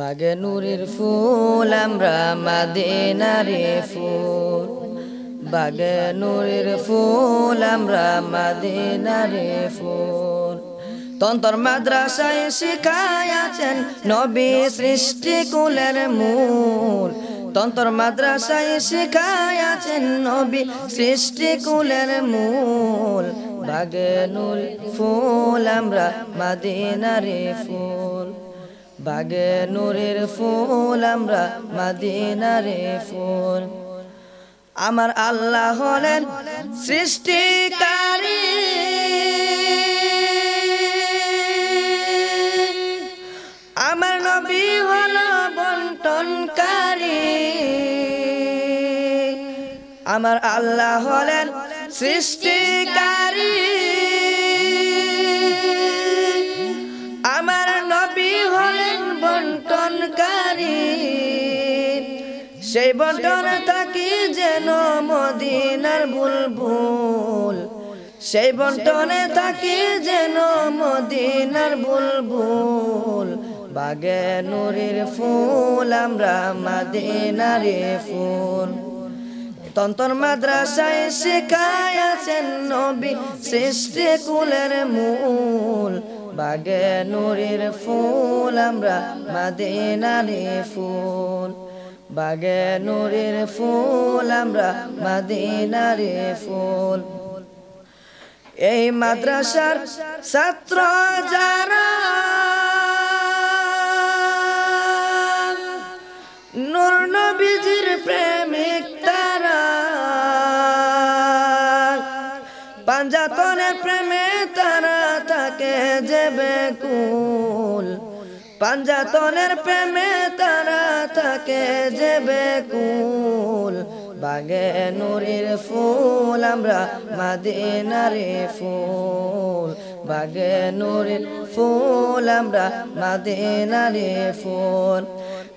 বাগে নূরের ফুল আমরা মদিনারে ফুল, বাগে নূরের ফুল আমরা মদিনারে ফুল। তন্তর মাদ্রাসায় শিখায়াছেন নবী সৃষ্টি কুলের মূল, তন্তর মাদ্রাসায় শিখায়াছেন নবী সৃষ্টি কুলের মূল। বাগে নূরের ফুল আমরা মদিনারে ফুল, বাগে নূরের ফুল আমরা মদিনারে ফুল। আমার আল্লাহ হলেন সৃষ্টিকারী, আমার নবী হল বন্টনকারী। আমার আল্লাহ হলেন সৃষ্টিকারী, আমার নবী হলেন বন্টনকারী। সেই বন্টন থাকি যেন মদিনার বুলবুল, সেই বন্টনে থাকি যেন মদিনার বুলবুল। বাগে নূরের ফুল আমরা মদিনারে ফুল, তন্তর মাদ্রাসায় শিখায়াছেন নবী সৃষ্টি কুলের মূল। বাগে নূরের ফুল আমরা মদিনারে ফুল, বাগে নূরের ফুল আমরা মদিনারে ফুল। এই মাদ্রাসার ছাত্র যারা নূর নবীজির প্রেমিক তারা, পাঞ্জাতনের প্রেমে তারা থাকে যে বেকুল, পাঞ্জাতনের প্রেমে তারা থাকে যে বেকুল। বাগে নূরের ফুল আমরা মদিনারে ফুল, বাগে নূরের ফুল আমরা মদিনারে ফুল।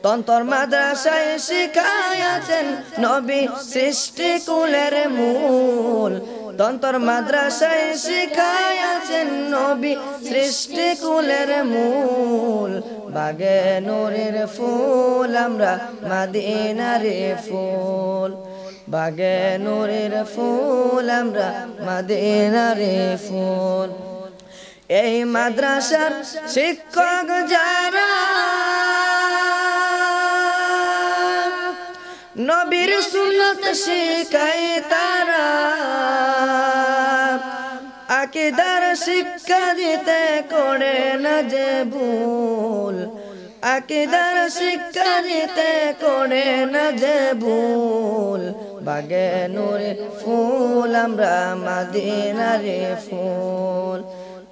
তন্তর মাদ্রাসায় শিখায়াছেন নবী সৃষ্টি কুলের মূল, তন্তর মাদ্রাসায় শিখায়াছেন নবী সৃষ্টি কুলের মূল। বাগে নূরের ফুল আমরা মদিনারে ফুল, বাগে নূরের ফুল আমরা মদিনারে ফুল। এই মাদ্রাসার শিক্ষক যারা নবীর সুন্নত শিখায় তারা, আকীদার শিক্ষা দিতে করে না যে ভুল, আকীদার শিক্ষা দিতে করে না যে ভুল। বাগে নূরের ফুল আমরা মদিনারে ফুল,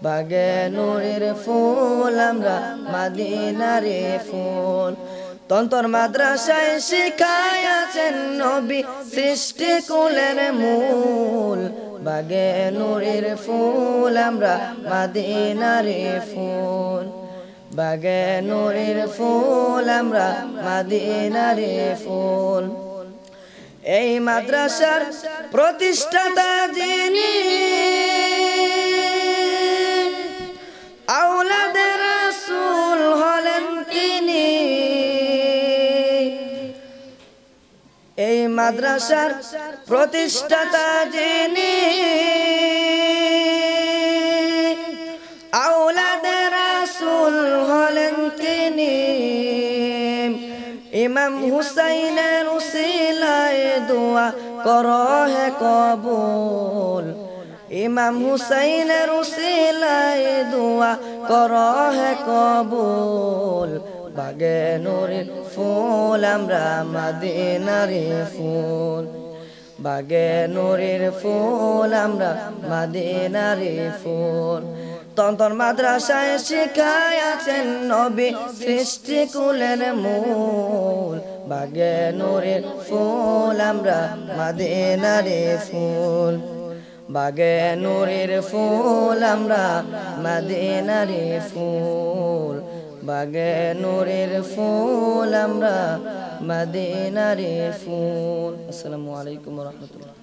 বাগে নূরের ফুল আমরা মদিনারে ফুল। তন্তর মাদ্রাসায় শিখায়াছেন নবী সৃষ্টি কুলের মূল। বাগে নূরের ফুল আমরা মদিনারে ফুল, বাগে নূরের ফুল আমরা মদিনারে ফুল। এই মাদ্রাসার প্রতিষ্ঠাতা যিনি, আওলাদে রাসূল হলেন তিনি। এই মাদ্রাসার প্রতিষ্ঠাতা যিনি, আওলাদে রাসূল হলেন তিনি। ইমাম হুসাইনের উসিলায় দোয়া করো হে কবুল, ইমাম হুসাইনের উসিলায় দোয়া করো হে কবুল। বাগে নূরের ফুল আমরা মদিনারে ফুল, বাগে নূরের ফুল আমরা মদিনারে ফুল। তন্তর মাদ্রাসায় শিখায়াছেন নবী সৃষ্টি কুলের মূল। বাগে নূরের ফুল আমরা মদিনারে ফুল, বাগে নূরের ফুল আমরা মদিনারে ফুল, বাগে নূরের ফুল আমরা মদিনারে ফুল। আসসালামু আলাইকুম ওয়া রাহমাতুল্লাহ।